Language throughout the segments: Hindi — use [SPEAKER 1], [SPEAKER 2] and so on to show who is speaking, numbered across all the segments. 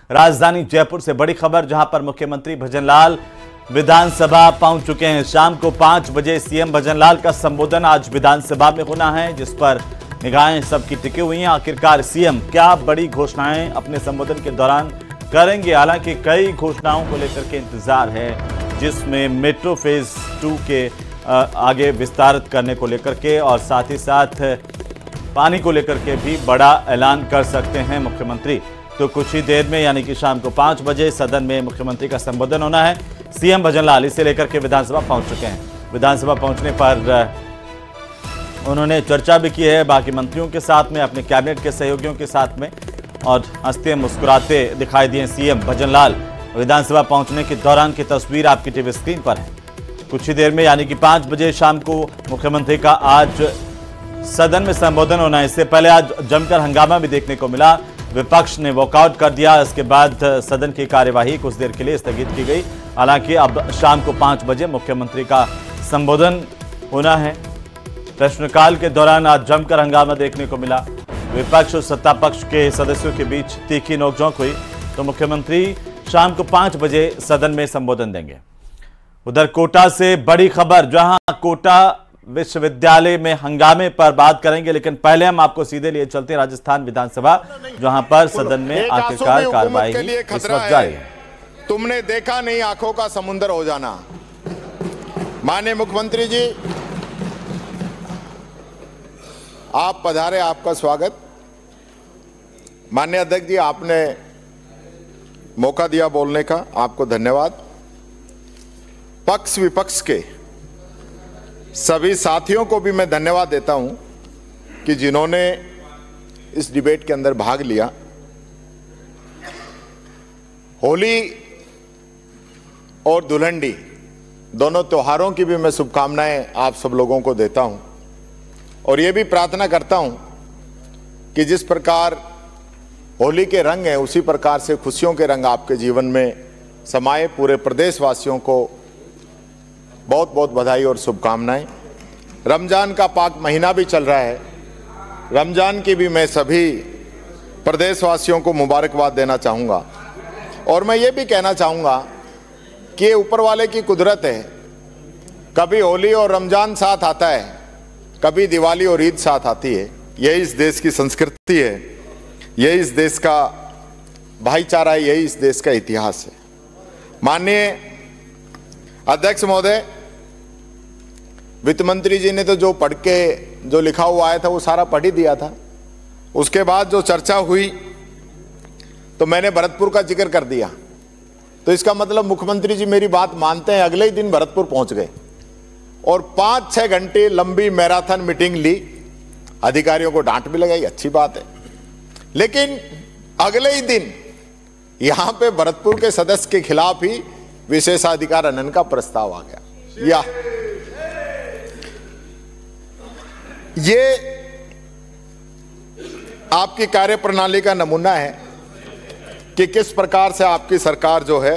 [SPEAKER 1] राजधानी जयपुर से बड़ी खबर, जहां पर मुख्यमंत्री भजनलाल विधानसभा पहुंच चुके हैं। शाम को 5 बजे सीएम भजनलाल का संबोधन आज विधानसभा में होना है, जिस पर निगाहें सबकी टिकी हुई हैं। आखिरकार सीएम क्या बड़ी घोषणाएं अपने संबोधन के दौरान करेंगे। हालांकि कई घोषणाओं को लेकर के इंतजार है, जिसमें मेट्रो फेज 2 के आगे विस्तारित करने को लेकर के और साथ ही साथ पानी को लेकर के भी बड़ा ऐलान कर सकते हैं मुख्यमंत्री। तो कुछ ही देर में यानी कि शाम को 5 बजे सदन में मुख्यमंत्री का संबोधन होना है। सीएम भजनलाल इसे लेकर के विधानसभा पहुंच चुके हैं। विधानसभा पहुंचने पर उन्होंने चर्चा भी की है बाकी मंत्रियों के साथ में, अपने कैबिनेट के सहयोगियों के साथ में, और हंसते मुस्कुराते दिखाई दिए सीएम भजनलाल। विधानसभा पहुंचने के दौरान की तस्वीर आपकी टीवी स्क्रीन पर है। कुछ ही देर में यानी कि 5 बजे शाम को मुख्यमंत्री का आज सदन में संबोधन होना है। इससे पहले आज जमकर हंगामा भी देखने को मिला। विपक्ष ने वॉकआउट कर दिया। इसके बाद सदन की कार्यवाही कुछ देर के लिए स्थगित की गई। हालांकि अब शाम को 5 बजे मुख्यमंत्री का संबोधन होना है। प्रश्नकाल के दौरान आज जमकर हंगामा देखने को मिला। विपक्ष और सत्ता पक्ष के सदस्यों के बीच तीखी नोकझोंक हुई। तो मुख्यमंत्री शाम को 5 बजे सदन में संबोधन देंगे। उधर कोटा से बड़ी खबर, जहां कोटा विश्वविद्यालय में हंगामे पर बात करेंगे, लेकिन पहले हम आपको सीधे लिए चलते हैं राजस्थान विधानसभा, जहां पर सदन में आखिरकार कार्रवाई इस वक्त जारी है।
[SPEAKER 2] तुमने देखा नहीं आंखों का समुद्र हो जाना। माननीय मुख्यमंत्री जी, आप पधारे, आपका स्वागत। माननीय अध्यक्ष जी, आपने मौका दिया बोलने का, आपको धन्यवाद। पक्ष विपक्ष के सभी साथियों को भी मैं धन्यवाद देता हूं कि जिन्होंने इस डिबेट के अंदर भाग लिया। होली और दुल्हनडी दोनों त्योहारों की भी मैं शुभकामनाएं आप सब लोगों को देता हूं, और ये भी प्रार्थना करता हूं कि जिस प्रकार होली के रंग हैं, उसी प्रकार से खुशियों के रंग आपके जीवन में समाये। पूरे प्रदेशवासियों को बहुत बहुत बधाई और शुभकामनाएं। रमजान का पाक महीना भी चल रहा है। रमजान की भी मैं सभी प्रदेशवासियों को मुबारकबाद देना चाहूँगा, और मैं ये भी कहना चाहूँगा कि ये ऊपर वाले की कुदरत है। कभी होली और रमजान साथ आता है, कभी दिवाली और ईद साथ आती है। यही इस देश की संस्कृति है, यही इस देश का भाईचारा है, यही इस देश का इतिहास है। माननीय अध्यक्ष महोदय, वित्त मंत्री जी ने तो जो पढ़ के जो लिखा हुआ आया था वो सारा पढ़ ही दिया था। उसके बाद जो चर्चा हुई तो मैंने भरतपुर का जिक्र कर दिया। तो इसका मतलब मुख्यमंत्री जी मेरी बात मानते हैं। अगले ही दिन भरतपुर पहुंच गए और 5-6 घंटे लंबी मैराथन मीटिंग ली। अधिकारियों को डांट भी लगाई, अच्छी बात है। लेकिन अगले ही दिन यहां पे भरतपुर के सदस्य के खिलाफ ही विशेषाधिकार हनन का प्रस्ताव आ गया। ये आपकी कार्यप्रणाली का नमूना है कि किस प्रकार से आपकी सरकार जो है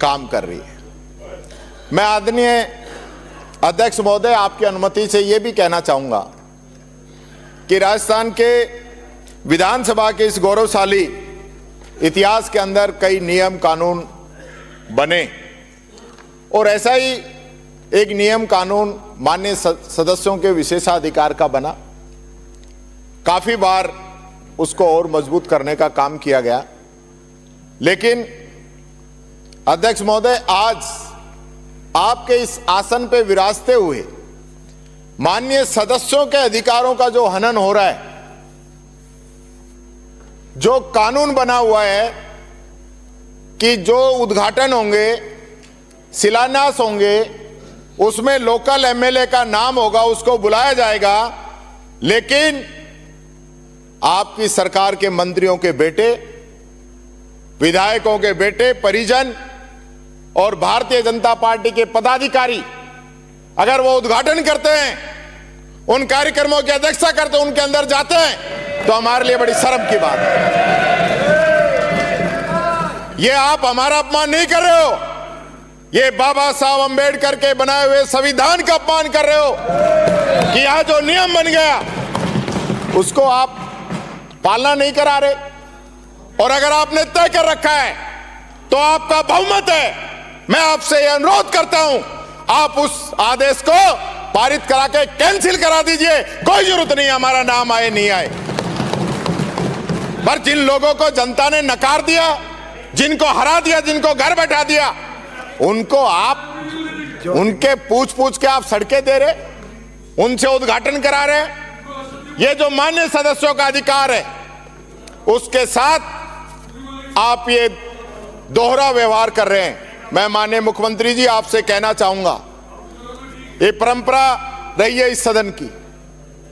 [SPEAKER 2] काम कर रही है। मैं आदरणीय अध्यक्ष महोदय, आपकी अनुमति से यह भी कहना चाहूंगा कि राजस्थान के विधानसभा के इस गौरवशाली इतिहास के अंदर कई नियम कानून बने, और ऐसा ही एक नियम कानून माननीय सदस्यों के विशेषाधिकार का बना। काफी बार उसको और मजबूत करने का काम किया गया। लेकिन अध्यक्ष महोदय, आज आपके इस आसन पे विराजते हुए माननीय सदस्यों के अधिकारों का जो हनन हो रहा है, जो कानून बना हुआ है कि जो उद्घाटन होंगे, शिलान्यास होंगे, उसमें लोकल एमएलए का नाम होगा, उसको बुलाया जाएगा। लेकिन आपकी सरकार के मंत्रियों के बेटे, विधायकों के बेटे, परिजन और भारतीय जनता पार्टी के पदाधिकारी अगर वो उद्घाटन करते हैं, उन कार्यक्रमों की अध्यक्षता करते हैं, उनके अंदर जाते हैं, तो हमारे लिए बड़ी शर्म की बात है। ये आप हमारा अपमान नहीं कर रहे हो, ये बाबा साहब अंबेडकर के बनाए हुए संविधान का अपमान कर रहे हो कि यहां जो नियम बन गया उसको आप पालना नहीं करा रहे। और अगर आपने तय कर रखा है तो आपका बहुमत है। मैं आपसे यह अनुरोध करता हूं, आप उस आदेश को पारित करा के कैंसिल करा दीजिए। कोई जरूरत नहीं हमारा नाम आए नहीं आए। पर जिन लोगों को जनता ने नकार दिया, जिनको हरा दिया, जिनको घर बैठा दिया, उनको आप उनके पूछ पूछ के आप सड़कें दे रहे, उनसे उद्घाटन करा रहे। ये जो मान्य सदस्यों का अधिकार है, उसके साथ आप ये दोहरा व्यवहार कर रहे हैं। मैं माननीय मुख्यमंत्री जी आपसे कहना चाहूंगा, ये परंपरा रही है इस सदन की,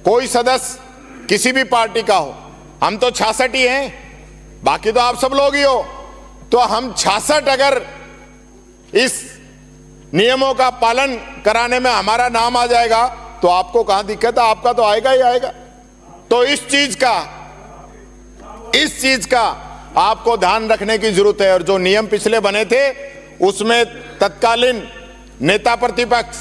[SPEAKER 2] कोई सदस्य किसी भी पार्टी का हो, हम तो 66 ही हैं, बाकी तो आप सब लोग ही हो, तो हम 66 अगर इस नियमों का पालन कराने में हमारा नाम आ जाएगा तो आपको कहां दिक्कत है? आपका तो आएगा ही आएगा। तो इस चीज का आपको ध्यान रखने की जरूरत है। और जो नियम पिछले बने थे उसमें तत्कालीन नेता प्रतिपक्ष,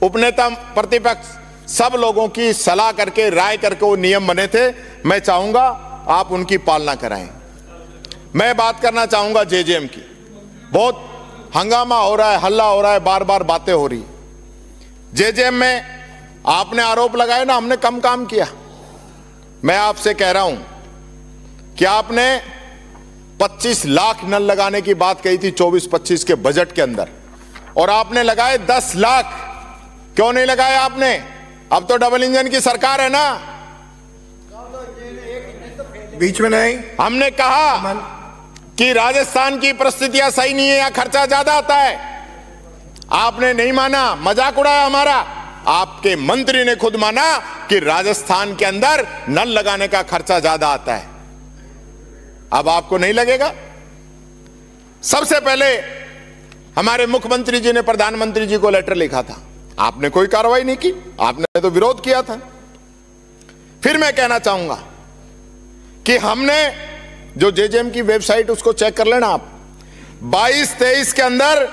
[SPEAKER 2] उपनेता प्रतिपक्ष, सब लोगों की सलाह करके, राय करके वो नियम बने थे। मैं चाहूंगा आप उनकी पालना कराएं। मैं बात करना चाहूंगा जेजेएम की। बहुत हंगामा हो रहा है, हल्ला हो रहा है, बार बार बातें हो रही। जेजेएम में आपने आरोप लगाए ना हमने कम काम किया। मैं आपसे कह रहा हूं कि आपने 25 लाख नल लगाने की बात कही थी 24-25 के बजट के अंदर, और आपने लगाए 10 लाख। क्यों नहीं लगाए आपने? अब तो डबल इंजन की सरकार है ना।
[SPEAKER 3] बीच में नहीं,
[SPEAKER 2] हमने कहा कि राजस्थान की परिस्थितियां सही नहीं है, या खर्चा ज्यादा आता है। आपने नहीं माना, मजाक उड़ाया हमारा। आपके मंत्री ने खुद माना कि राजस्थान के अंदर नल लगाने का खर्चा ज्यादा आता है। अब आपको नहीं लगेगा? सबसे पहले हमारे मुख्यमंत्री जी ने प्रधानमंत्री जी को लेटर लिखा था, आपने कोई कार्रवाई नहीं की, आपने तो विरोध किया था। फिर मैं कहना चाहूंगा कि हमने जो जेजेएम की वेबसाइट उसको चेक कर लेना आप, 22-23 के अंदर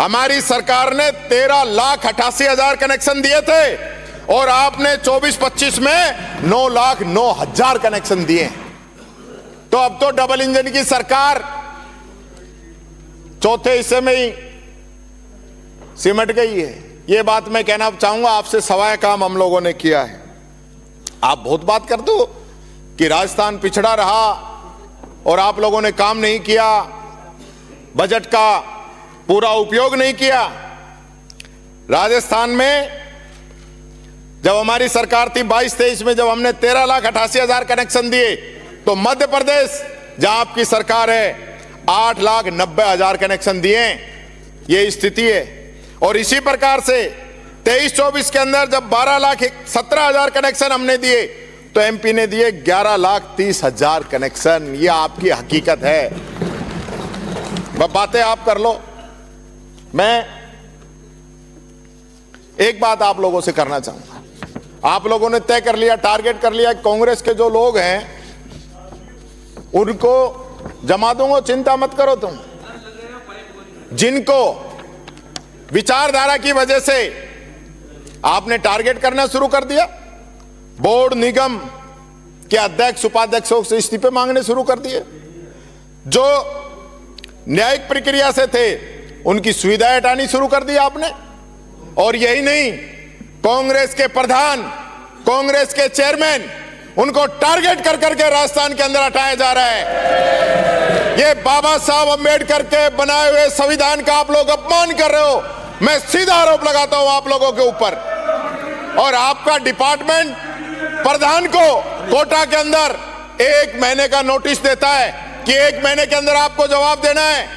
[SPEAKER 2] हमारी सरकार ने 13,88,000 कनेक्शन दिए थे, और आपने 24-25 में 9,09,000 कनेक्शन दिए। तो अब तो डबल इंजन की सरकार चौथे हिस्से में ही सिमट गई है। यह बात मैं कहना चाहूंगा, आपसे सवाया काम हम लोगों ने किया है। आप बहुत बात करते हो कि राजस्थान पिछड़ा रहा और आप लोगों ने काम नहीं किया, बजट का पूरा उपयोग नहीं किया। राजस्थान में जब हमारी सरकार थी 22-23 में, जब हमने 13,88,000 कनेक्शन दिए, तो मध्य प्रदेश जहां आपकी सरकार है 8,90,000 कनेक्शन दिए। ये स्थिति है। और इसी प्रकार से 23-24 के अंदर जब 12,17,000 कनेक्शन हमने दिए, तो एमपी ने दिए 11,30,000 कनेक्शन। ये आपकी हकीकत है। बातें आप कर लो। मैं एक बात आप लोगों से करना चाहूंगा। आप लोगों ने तय कर लिया, टारगेट कर लिया, कांग्रेस के जो लोग हैं उनको जमा दूंगा, चिंता मत करो तुम। जिनको विचारधारा की वजह से आपने टारगेट करना शुरू कर दिया, बोर्ड निगम के अध्यक्ष उपाध्यक्षों से इस्तीफे मांगने शुरू कर दिए, जो न्यायिक प्रक्रिया से थे उनकी सुविधाएं हटानी शुरू कर दी आपने। और यही नहीं, कांग्रेस के प्रधान, कांग्रेस के चेयरमैन, उनको टारगेट कर करके राजस्थान के अंदर हटाया जा रहा है। ये बाबा साहब अंबेडकर के बनाए हुए संविधान का आप लोग अपमान कर रहे हो। मैं सीधा आरोप लगाता हूं आप लोगों के ऊपर। और आपका डिपार्टमेंट प्रधान को कोटा के अंदर 1 महीने का नोटिस देता है कि 1 महीने के अंदर आपको जवाब देना है।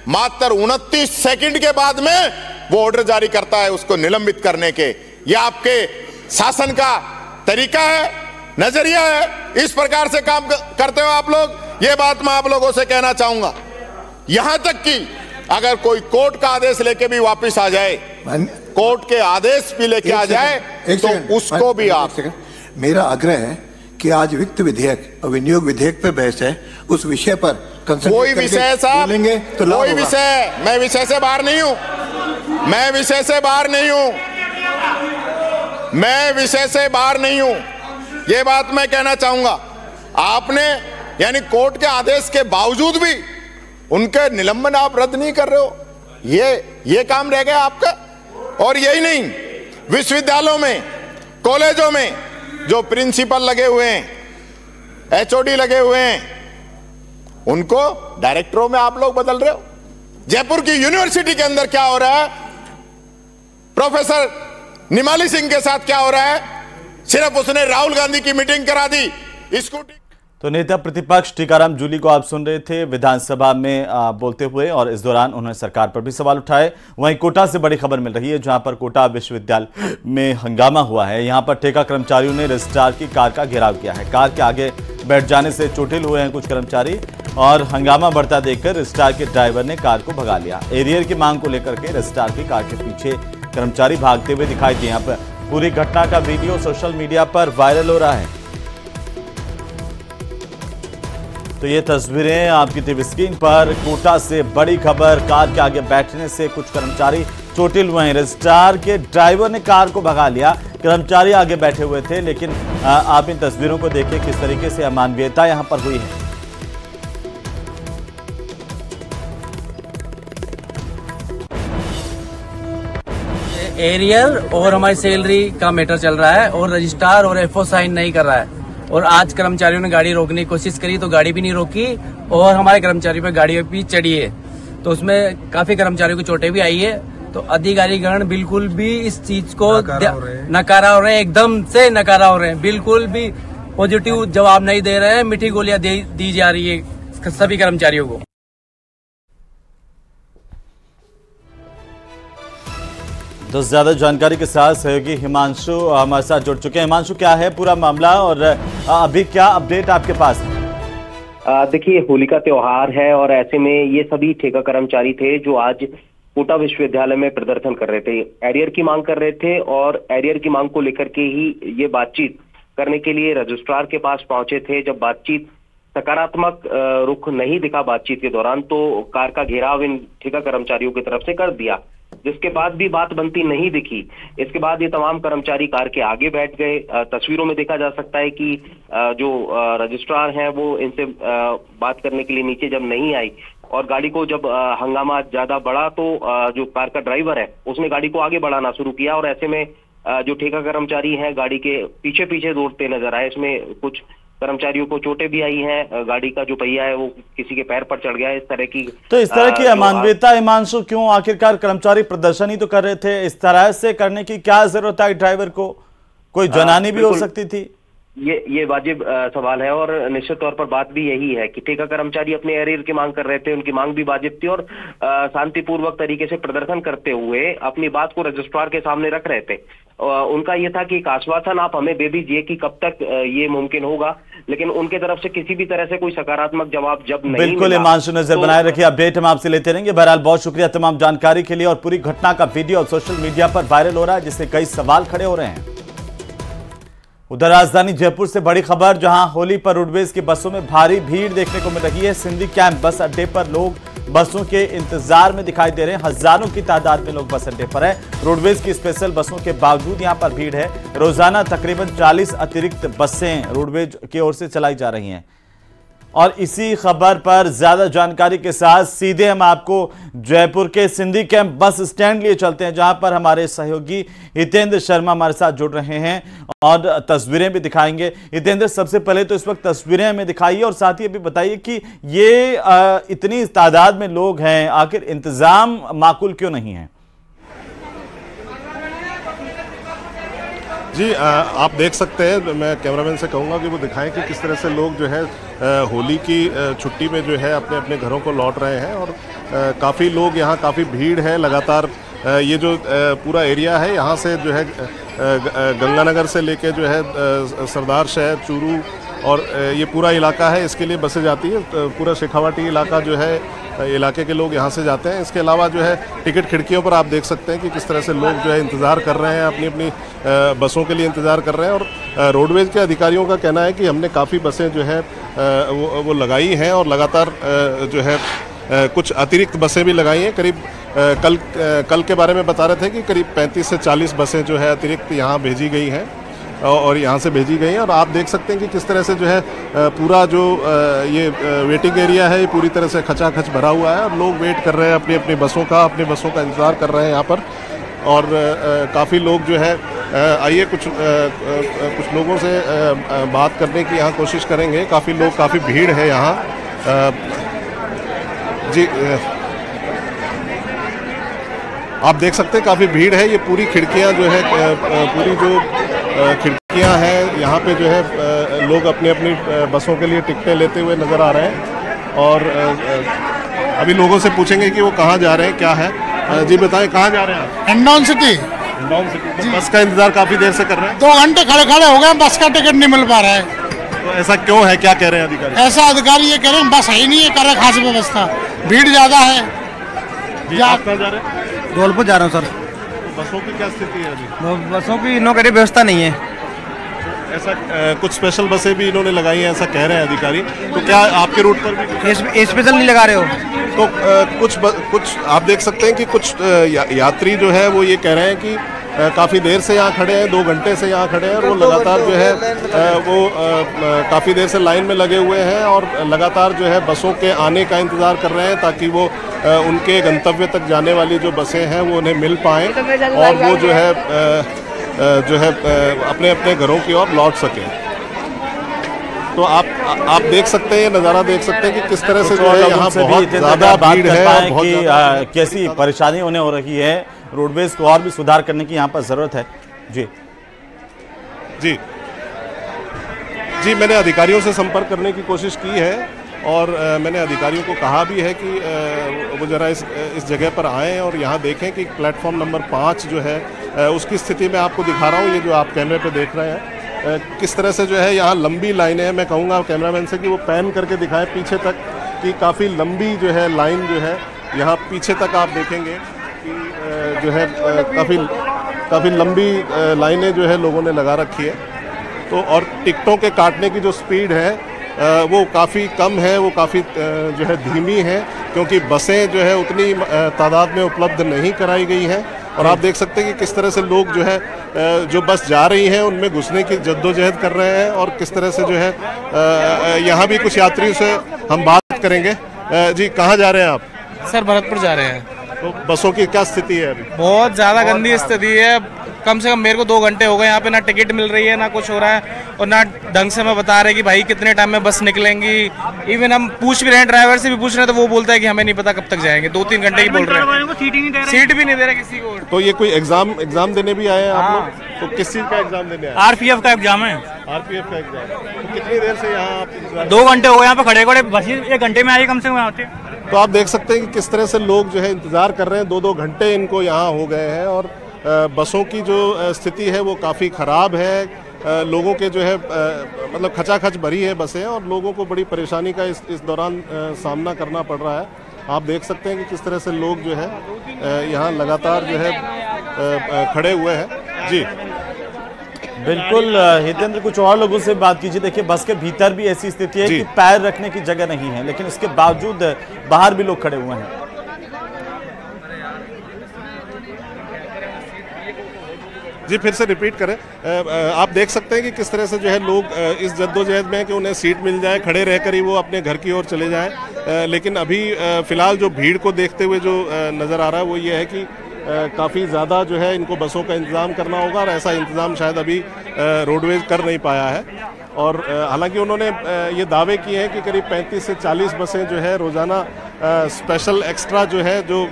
[SPEAKER 2] मात्र 29 सेकंड के बाद में वो ऑर्डर जारी करता है उसको निलंबित करने के। यह आपके शासन का तरीका है, नजरिया है। इस प्रकार से काम करते हो आप लोग। ये बात मैं आप लोगों से कहना चाहूंगा। यहां तक कि अगर कोई कोर्ट का आदेश लेके भी वापस आ जाए, कोर्ट के आदेश भी लेके आ जाए, तो उसको भी आप।
[SPEAKER 3] मेरा आग्रह है कि आज वित्त विधेयक और विनियोग विधेयक पे बहस है, उस विषय पर
[SPEAKER 2] कोई विषय साहब बोलेंगे तो कोई विषय, मैं विषय से बाहर नहीं हूं, मैं विषय से बाहर नहीं हूं, मैं विषय से बाहर नहीं हूं। यह बात मैं कहना चाहूंगा। आपने यानी कोर्ट के आदेश के बावजूद भी उनके निलंबन आप रद्द नहीं कर रहे हो, ये काम रह गया आपका। और यही नहीं, विश्वविद्यालयों में, कॉलेजों में जो प्रिंसिपल लगे हुए हैं, एचओडी लगे हुए हैं, उनको डायरेक्टरों में आप लोग बदल रहे हो। जयपुर की यूनिवर्सिटी के अंदर क्या हो रहा है, प्रोफेसर निमाली सिंह के साथ क्या हो रहा है, सिर्फ उसने राहुल गांधी की मीटिंग करा दी, स्कूटी।
[SPEAKER 1] तो नेता प्रतिपक्ष टीकाराम जूली को आप सुन रहे थे विधानसभा में बोलते हुए, और इस दौरान उन्होंने सरकार पर भी सवाल उठाए। वहीं कोटा से बड़ी खबर मिल रही है, जहां पर कोटा विश्वविद्यालय में हंगामा हुआ है। यहां पर ठेका कर्मचारियों ने रजिस्ट्रार की कार का घेराव किया है। कार के आगे बैठ जाने से चोटिल हुए हैं कुछ कर्मचारी, और हंगामा बढ़ता देखकर रजिस्ट्रार के ड्राइवर ने कार को भगा लिया। एरियर की मांग को लेकर के रजिस्ट्रार की कार के पीछे कर्मचारी भागते हुए दिखाई दिए। यहाँ पर पूरी घटना का वीडियो सोशल मीडिया पर वायरल हो रहा है। तो ये तस्वीरें आपकी टीवी स्क्रीन पर। कोटा से बड़ी खबर, कार के आगे बैठने से कुछ कर्मचारी चोटिल हुए हैं। रजिस्ट्रार के ड्राइवर ने कार को भगा लिया, कर्मचारी आगे बैठे हुए थे। लेकिन आप इन तस्वीरों को देखिए किस तरीके से अमानवीयता यहां पर हुई है।
[SPEAKER 4] एरियर और हमारी सैलरी का मैटर चल रहा है, और रजिस्ट्रार और एफओ साइन नहीं कर रहा है। और आज कर्मचारियों ने गाड़ी रोकने की कोशिश करी तो गाड़ी भी नहीं रोकी, और हमारे कर्मचारियों पे गाड़ी भी चढ़ी है। तो उसमें काफी कर्मचारियों को चोटें भी आई है। तो अधिकारीगण बिल्कुल भी इस चीज को नकारा हो रहे हैं, एकदम से नकारा हो रहे हैं, बिल्कुल भी पॉजिटिव जवाब नहीं दे रहे हैं। मीठी गोलियां दी जा रही है सभी कर्मचारियों को।
[SPEAKER 1] तो ज्यादा जानकारी के साथ सहयोगी हिमांशु हमारे साथ जुड़ चुके हैं। हिमांशु, क्या है पूरा मामला और अभी क्या अपडेट आपके पास है?
[SPEAKER 5] देखिए, होली का त्योहार है और ऐसे में ये सभी ठेका कर्मचारी थे जो आज कोटा विश्वविद्यालय में प्रदर्शन कर रहे थे, एरियर की मांग कर रहे थे। और एरियर की मांग को लेकर के ही ये बातचीत करने के लिए रजिस्ट्रार के पास पहुंचे थे। जब बातचीत सकारात्मक रुख नहीं दिखा बातचीत के दौरान, तो कार का घेराव इन ठेका कर्मचारियों की तरफ से कर दिया, जिसके बाद भी बात बनती नहीं दिखी। इसके बाद ये तमाम कर्मचारी कार के आगे बैठ गए। तस्वीरों में देखा जा सकता है कि जो रजिस्ट्रार हैं वो इनसे बात करने के लिए नीचे जब नहीं आई, और गाड़ी को जब हंगामा ज्यादा बढ़ा तो जो कार का ड्राइवर है उसने गाड़ी को आगे बढ़ाना शुरू किया, और ऐसे में जो ठेका कर्मचारी हैं गाड़ी के पीछे पीछे दौड़ते नजर आए। इसमें कुछ कर्मचारियों को चोटें भी आई हैं, गाड़ी का जो पहिया है वो किसी के पैर पर चढ़ गया है। इस तरह की
[SPEAKER 1] अमानवीयता, हिमांशु, क्यों? आखिरकार कर्मचारी प्रदर्शन ही तो कर रहे थे, इस तरह से करने की क्या जरूरत है? ड्राइवर को कोई जनानी भी हो सकती थी।
[SPEAKER 5] ये वाजिब सवाल है, और निश्चित तौर पर बात भी यही है कि ठेका कर्मचारी अपने एरियर की मांग कर रहे थे, उनकी मांग भी वाजिब थी, और शांतिपूर्वक तरीके से प्रदर्शन करते हुए अपनी बात को रजिस्ट्रार के सामने रख रहे थे। उनका ये था कि एक आश्वासन आप हमें दे दीजिए कि कब तक ये मुमकिन होगा, लेकिन उनके तरफ से किसी भी तरह से कोई सकारात्मक जवाब जब नहीं
[SPEAKER 1] बिल्कुल हिमांशु, नजर बनाए रखिए, अपडेट हम आपसे लेते रहेंगे। बहरहाल बहुत शुक्रिया तमाम जानकारी के लिए। और पूरी घटना का वीडियो सोशल मीडिया पर वायरल हो रहा है, जिससे कई सवाल खड़े हो रहे हैं। उधर राजधानी जयपुर से बड़ी खबर, जहां होली पर रोडवेज की बसों में भारी भीड़ देखने को मिल रही है। सिंधी कैंप बस अड्डे पर लोग बसों के इंतजार में दिखाई दे रहे हैं। हजारों की तादाद में लोग बस अड्डे पर है। रोडवेज की स्पेशल बसों के बावजूद यहां पर भीड़ है। रोजाना तकरीबन 40 अतिरिक्त बसें रोडवेज की ओर से चलाई जा रही हैं। और इसी खबर पर ज्यादा जानकारी के साथ सीधे हम आपको जयपुर के सिंधी कैंप बस स्टैंड लिए चलते हैं, जहां पर हमारे सहयोगी हितेंद्र शर्मा हमारे साथ जुड़ रहे हैं और तस्वीरें भी दिखाएंगे। हितेंद्र, सबसे पहले तो इस वक्त तस्वीरें हमें दिखाइए, और साथ ही अभी बताइए कि ये इतनी तादाद में लोग हैं, आखिर इंतजाम माकूल क्यों नहीं है?
[SPEAKER 6] जी, आप देख सकते हैं, मैं कैमरामैन से कहूँगा कि वो दिखाएं कि किस तरह से लोग जो है होली की छुट्टी में जो है अपने अपने घरों को लौट रहे हैं। और काफ़ी लोग यहाँ, काफ़ी भीड़ है लगातार। ये जो पूरा एरिया है, यहाँ से जो है गंगानगर से लेके जो है सरदार शहर, चूरू और ये पूरा इलाका है, इसके लिए बसें जाती है। पूरा शेखावाटी इलाका जो है, इलाके के लोग यहाँ से जाते हैं। इसके अलावा जो है टिकट खिड़कियों पर आप देख सकते हैं कि किस तरह से लोग जो है इंतज़ार कर रहे हैं, अपनी अपनी बसों के लिए इंतज़ार कर रहे हैं। और रोडवेज के अधिकारियों का कहना है कि हमने काफ़ी बसें जो है वो लगाई हैं, और लगातार जो है कुछ अतिरिक्त बसें भी लगाई हैं। करीब कल के बारे में बता रहे थे कि करीब 35 से 40 बसें जो है अतिरिक्त यहाँ भेजी गई हैं। और यहाँ से भेजी गई हैं। और आप देख सकते हैं कि किस तरह से जो है पूरा जो ये वेटिंग एरिया है ये पूरी तरह से खचाखच भरा हुआ है और लोग वेट कर रहे हैं अपनी अपनी बसों का इंतज़ार कर रहे हैं यहाँ पर। और काफ़ी लोग जो है आइए कुछ लोगों से बात करने की यहाँ कोशिश करेंगे। काफ़ी लोग, काफ़ी भीड़ है यहाँ। जी आप देख सकते हैं काफ़ी भीड़ है। ये पूरी खिड़कियाँ जो है पूरी जो खिड़कियाँ हैं यहाँ पे जो है लोग अपनी अपनी बसों के लिए टिकटें लेते हुए नज़र आ रहे हैं। और अभी लोगों से पूछेंगे कि वो कहाँ जा रहे हैं, क्या है। जी बताएं, कहाँ जा रहे हैं आप?
[SPEAKER 7] हिंडौन सिटी।
[SPEAKER 6] हिंडौन सिटी। बस का इंतजार काफ़ी देर से कर रहे हैं?
[SPEAKER 7] 2 घंटे खड़े खड़े हो गए, बस का टिकट नहीं मिल पा रहा है।
[SPEAKER 6] तो ऐसा क्यों है, क्या कह रहे हैं अधिकारी?
[SPEAKER 7] ऐसा अधिकारी ये कह रहे हैं बस है ही नहीं है, कर रहे खास व्यवस्था, भीड़ ज़्यादा है।
[SPEAKER 6] आप कहाँ जा रहे हैं?
[SPEAKER 8] धौलपुर जा रहा हूँ सर।
[SPEAKER 6] तो बसों की क्या स्थिति है अभी?
[SPEAKER 8] बसों की नो करी व्यवस्था नहीं है।
[SPEAKER 6] ऐसा कुछ स्पेशल बसें भी इन्होंने लगाई हैं ऐसा कह रहे हैं अधिकारी। तो क्या आपके रूट पर भी
[SPEAKER 8] स्पेशल नहीं लगा रहे हो?
[SPEAKER 6] तो कुछ आप देख सकते हैं कि कुछ यात्री जो है वो ये कह रहे हैं कि काफ़ी देर से यहाँ खड़े हैं, 2 घंटे से यहाँ खड़े हैं और वो लगातार जो है वो काफ़ी देर से लाइन में लगे हुए हैं और लगातार जो है बसों के आने का इंतज़ार कर रहे हैं ताकि वो उनके गंतव्य तक जाने वाली जो बसें हैं वो उन्हें मिल पाएँ और वो जो है अपने अपने घरों की ओर लौट सकें। तो आप देख सकते हैं, ये नज़ारा देख सकते हैं कि किस तरह से जो है यहाँ बहुत ज़्यादा भीड़ है और बहुत
[SPEAKER 1] कैसी परेशानी उन्हें हो रही है। रोडवेज को और भी सुधार करने की यहाँ पर ज़रूरत है। जी
[SPEAKER 6] जी जी मैंने अधिकारियों से संपर्क करने की कोशिश की है और मैंने अधिकारियों को कहा भी है कि वो ज़रा इस जगह पर आएँ और यहाँ देखें कि प्लेटफॉर्म नंबर 5 जो है उसकी स्थिति मैं आपको दिखा रहा हूँ। ये जो आप कैमरे पे देख रहे हैं किस तरह से जो है यहाँ लंबी लाइनें हैं। मैं कहूँगा कैमरामैन से कि वो पैन करके दिखाएं पीछे तक कि काफ़ी लंबी जो है लाइन जो है यहाँ पीछे तक आप देखेंगे कि जो है काफ़ी लंबी लाइनें जो है लोगों ने लगा रखी है। तो और टिकटों के काटने की जो स्पीड है वो काफ़ी कम है, वो काफ़ी जो है धीमी है क्योंकि बसें जो है उतनी तादाद में उपलब्ध नहीं कराई गई हैं। और आप देख सकते हैं कि किस तरह से लोग जो है जो बस जा रही हैं उनमें घुसने की जद्दोजहद कर रहे हैं और किस तरह से जो है यहाँ भी कुछ यात्रियों से हम बात करेंगे। जी कहाँ जा रहे हैं आप?
[SPEAKER 9] सर भरतपुर जा रहे हैं।
[SPEAKER 6] तो बसों की क्या स्थिति है अभी?
[SPEAKER 9] बहुत ज़्यादा गंदी स्थिति है। कम से कम मेरे को 2 घंटे हो गए यहाँ पे, ना टिकट मिल रही है ना कुछ हो रहा है और ना ढंग से मैं बता रहे कि भाई कितने टाइम में बस निकलेंगी। इवन हम पूछ भी रहे हैं, ड्राइवर से भी पूछ रहे हैं तो वो बोलता है कि हमें नहीं पता कब तक जाएंगे। 2-3 घंटे की बोल रहे हैं, सीट भी नहीं दे रहे किसी को।
[SPEAKER 6] तो ये कोई एग्जाम देने भी आए हैं आप लोग? तो किस चीज़ का एग्जाम देने आए?
[SPEAKER 9] RPF का एग्जाम है।
[SPEAKER 6] RPF का एग्जाम। तो कितनी देर से यहाँ आप?
[SPEAKER 9] 2 घंटे हो गए यहाँ पे खड़े खड़े, बस 1 घंटे में आई कम से कम आते।
[SPEAKER 6] तो आप देख सकते हैं कि किस तरह से लोग जो है इंतज़ार कर रहे हैं। 2-2 घंटे इनको यहाँ हो गए हैं और बसों की जो स्थिति है वो काफ़ी ख़राब है। लोगों के जो है मतलब खचाखच भरी है बसें और लोगों को बड़ी परेशानी का इस दौरान सामना करना पड़ रहा है। आप देख सकते हैं कि किस तरह से लोग जो है यहाँ लगातार जो है खड़े हुए हैं। जी
[SPEAKER 1] बिल्कुल हितेंद्र, कुछ और लोगों से बात कीजिए। देखिए बस के भीतर भी ऐसी स्थिति है कि पैर रखने की जगह नहीं है, लेकिन इसके बावजूद बाहर भी लोग खड़े हुए हैं।
[SPEAKER 6] जी फिर से रिपीट करें। आप देख सकते हैं कि किस तरह से जो है लोग इस जद्दोजहद में कि उन्हें सीट मिल जाए, खड़े रहकर ही वो अपने घर की ओर चले जाएं। लेकिन अभी फ़िलहाल जो भीड़ को देखते हुए जो नज़र आ रहा है वो ये है कि काफ़ी ज़्यादा जो है इनको बसों का इंतज़ाम करना होगा और ऐसा इंतज़ाम शायद अभी रोडवेज कर नहीं पाया है। और हालांकि उन्होंने ये दावे किए हैं कि करीब 35 से 40 बसें जो है रोज़ाना स्पेशल एक्स्ट्रा जो है जो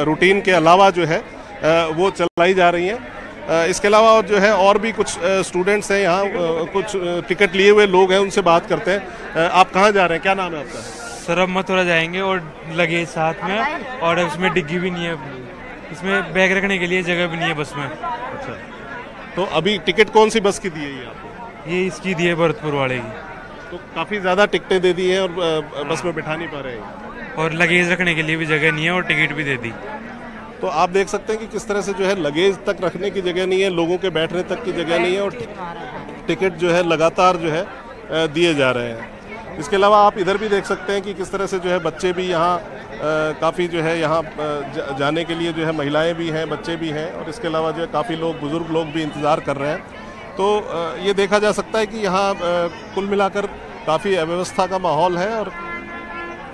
[SPEAKER 6] रूटीन के अलावा जो है वो चलाई जा रही हैं। इसके अलावा और जो है और भी कुछ स्टूडेंट्स हैं यहाँ, कुछ टिकट लिए हुए लोग हैं, उनसे बात करते हैं। आप कहाँ जा रहे हैं, क्या नाम है आपका?
[SPEAKER 10] सर अब मथुरा जाएंगे और लगेज साथ में और उसमें डिग्गी भी नहीं है, इसमें बैग रखने के लिए जगह भी नहीं है बस में।
[SPEAKER 6] अच्छा, तो अभी टिकट कौन सी बस की दी है ये आपको?
[SPEAKER 10] ये इसकी दी है भरतपुर वाले की।
[SPEAKER 6] तो काफ़ी ज़्यादा टिकटें दे दी हैं और बस में बिठा नहीं पा रहे हैं
[SPEAKER 10] और लगेज रखने के लिए भी जगह नहीं है और टिकट भी दे दी।
[SPEAKER 6] तो आप देख सकते हैं कि किस तरह से जो है लगेज तक रखने की जगह नहीं है, लोगों के बैठने तक की जगह नहीं है और टिकट जो है लगातार जो है दिए जा रहे हैं। इसके अलावा आप इधर भी देख सकते हैं कि किस तरह से जो है बच्चे भी यहाँ काफ़ी जो है यहाँ जाने के लिए जो है महिलाएं भी हैं, बच्चे भी हैं और इसके अलावा जो है काफ़ी लोग, बुज़ुर्ग लोग भी इंतज़ार कर रहे हैं। तो ये देखा जा सकता है कि यहाँ कुल मिलाकर काफ़ी अव्यवस्था का माहौल है और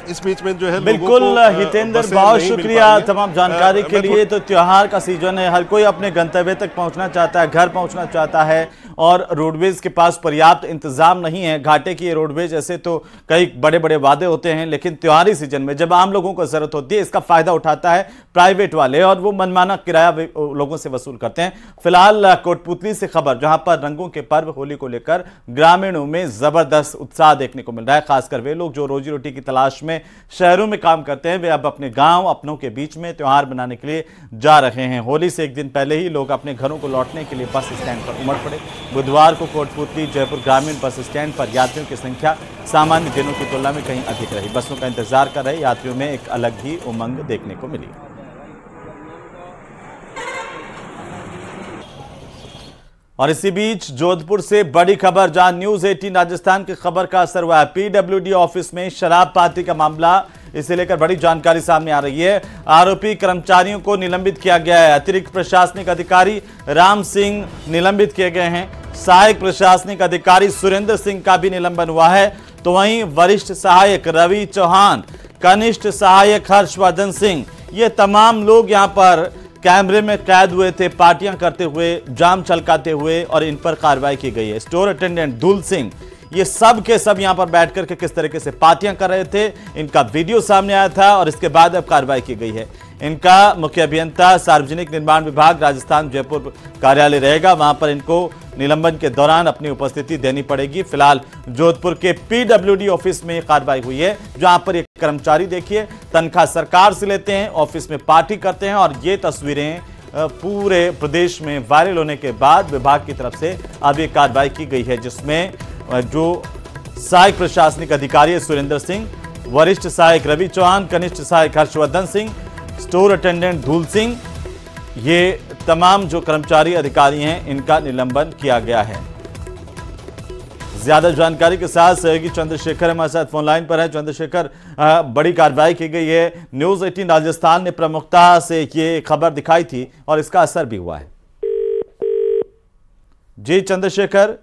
[SPEAKER 6] इस बीच में जो है
[SPEAKER 1] बिल्कुल हितेंद्र, बहुत शुक्रिया तमाम जानकारी के लिए। तो त्योहार का सीजन है, हर कोई अपने गंतव्य तक पहुंचना चाहता है, घर पहुंचना चाहता है और रोडवेज के पास पर्याप्त इंतजाम नहीं है। घाटे की रोडवेज ऐसे तो कई बड़े बड़े वादे होते हैं, लेकिन त्योहारी सीजन में जब आम लोगों को जरूरत होती है इसका फायदा उठाता है प्राइवेट वाले और वो मनमाना किराया लोगों से वसूल करते हैं। फिलहाल कोटपुतली से खबर, जहां पर रंगों के पर्व होली को लेकर ग्रामीणों में जबरदस्त उत्साह देखने को मिल रहा है। खासकर वे लोग जो रोजी रोटी की तलाश में शहरों में काम करते हैं, वे अब अपने गांव अपनों के बीच में त्योहार मनाने के लिए जा रहे हैं। होली से एक दिन पहले ही लोग अपने घरों को लौटने के लिए बस स्टैंड पर उमड़ पड़े। बुधवार को कोटपुतली जयपुर ग्रामीण बस स्टैंड पर यात्रियों की संख्या सामान्य दिनों की तुलना में कहीं अधिक रही। बसों का इंतजार कर रहे यात्रियों में एक अलग ही उमंग देखने को मिली। और इसी बीच जोधपुर से बड़ी खबर, जहां न्यूज 18 राजस्थान की खबर का असर हुआ है। पीडब्ल्यूडी ऑफिस में शराब पार्टी का मामला, इसे लेकर बड़ी जानकारी सामने आ रही है। आरोपी कर्मचारियों को निलंबित किया गया है। अतिरिक्त प्रशासनिक अधिकारी राम सिंह निलंबित किए गए हैं। सहायक प्रशासनिक अधिकारी सुरेंद्र सिंह का भी निलंबन हुआ है। तो वहीं वरिष्ठ सहायक रवि चौहान, कनिष्ठ सहायक हर्षवर्धन सिंह, ये तमाम लोग यहां पर कैमरे में कैद हुए थे, पार्टियां करते हुए, जाम छलकाते हुए, और इन पर कार्रवाई की गई है। स्टोर अटेंडेंट धूल सिंह, ये सब के सब यहां पर बैठकर के किस तरीके से पार्टियां कर रहे थे, इनका वीडियो सामने आया था और इसके बाद अब कार्रवाई की गई है। इनका मुख्य अभियंता सार्वजनिक निर्माण विभाग राजस्थान जयपुर कार्यालय रहेगा, वहां पर इनको निलंबन के दौरान अपनी उपस्थिति देनी पड़ेगी। फिलहाल जोधपुर के पीडब्ल्यूडी ऑफिस में कार्रवाई हुई है, जहां पर एक कर्मचारी देखिए तनख्वाह सरकार से लेते हैं, ऑफिस में पार्टी करते हैं, और ये तस्वीरें पूरे प्रदेश में वायरल होने के बाद विभाग की तरफ से अब ये कार्रवाई की गई है, जिसमें जो सहायक प्रशासनिक अधिकारी है सुरेंद्र सिंह, वरिष्ठ सहायक रवि चौहान, कनिष्ठ सहायक हर्षवर्धन सिंह, स्टोर अटेंडेंट धूल सिंह, ये तमाम जो कर्मचारी अधिकारी हैं इनका निलंबन किया गया है। ज्यादा जानकारी के साथ सहयोगी चंद्रशेखर हमारे साथ फोन लाइन पर है। चंद्रशेखर, बड़ी कार्रवाई की गई है, न्यूज 18 राजस्थान ने प्रमुखता से ये खबर दिखाई थी और इसका असर भी हुआ है। जी चंद्रशेखर,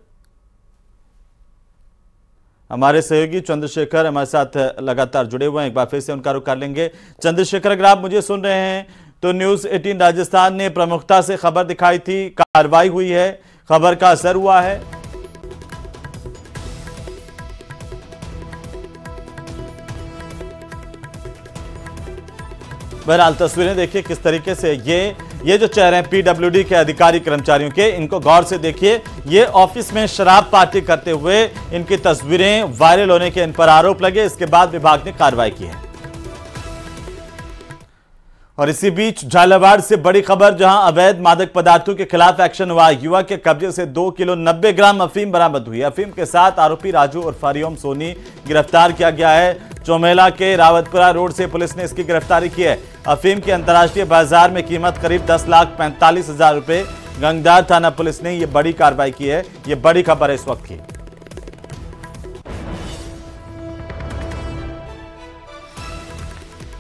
[SPEAKER 1] हमारे सहयोगी चंद्रशेखर हमारे साथ लगातार जुड़े हुए हैं, एक बार फिर से उनका रुख कर लेंगे। चंद्रशेखर, अगर आप मुझे सुन रहे हैं तो न्यूज 18 राजस्थान ने प्रमुखता से खबर दिखाई थी, कार्रवाई हुई है, खबर का असर हुआ है। बहरहाल तस्वीरें देखिए किस तरीके से ये जो चेहरे हैं पीडब्ल्यूडी के अधिकारी कर्मचारियों के, इनको गौर से देखिए। ये ऑफिस में शराब पार्टी करते हुए इनकी तस्वीरें वायरल होने के इन पर आरोप लगे, इसके बाद विभाग ने कार्रवाई की है। और इसी बीच झालावाड़ से बड़ी खबर, जहां अवैध मादक पदार्थों के खिलाफ एक्शन हुआ। युवक के कब्जे से 2 किलो 90 ग्राम अफीम बरामद हुई। अफीम के साथ आरोपी राजू और हरिओम सोनी गिरफ्तार किया गया है। चौमेला के रावतपुरा रोड से पुलिस ने इसकी गिरफ्तारी की है। अफीम की अंतर्राष्ट्रीय बाजार में कीमत करीब 10,45,000 रुपए। गंगदार थाना पुलिस ने यह बड़ी कार्रवाई की है। यह बड़ी खबर है इस वक्त की।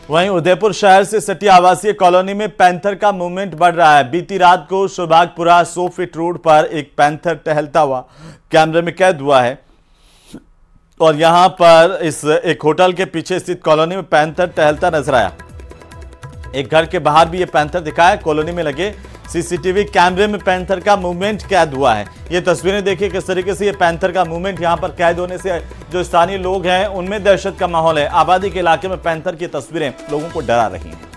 [SPEAKER 1] वहीं उदयपुर शहर से सटी आवासीय कॉलोनी में पैंथर का मूवमेंट बढ़ रहा है। बीती रात को सौभागपुरा 100 फीट रोड पर एक पैंथर टहलता हुआ कैमरे में कैद हुआ है और यहां पर इस एक होटल के पीछे स्थित कॉलोनी में पैंथर टहलता नजर आया। एक घर के बाहर भी ये पैंथर दिखा है। कॉलोनी में लगे सीसीटीवी कैमरे में पैंथर का मूवमेंट कैद हुआ है। ये तस्वीरें देखिए किस तरीके से ये पैंथर का मूवमेंट यहां पर कैद होने से जो स्थानीय लोग हैं उनमें दहशत का माहौल है। आबादी के इलाके में पैंथर की तस्वीरें लोगों को डरा रही हैं।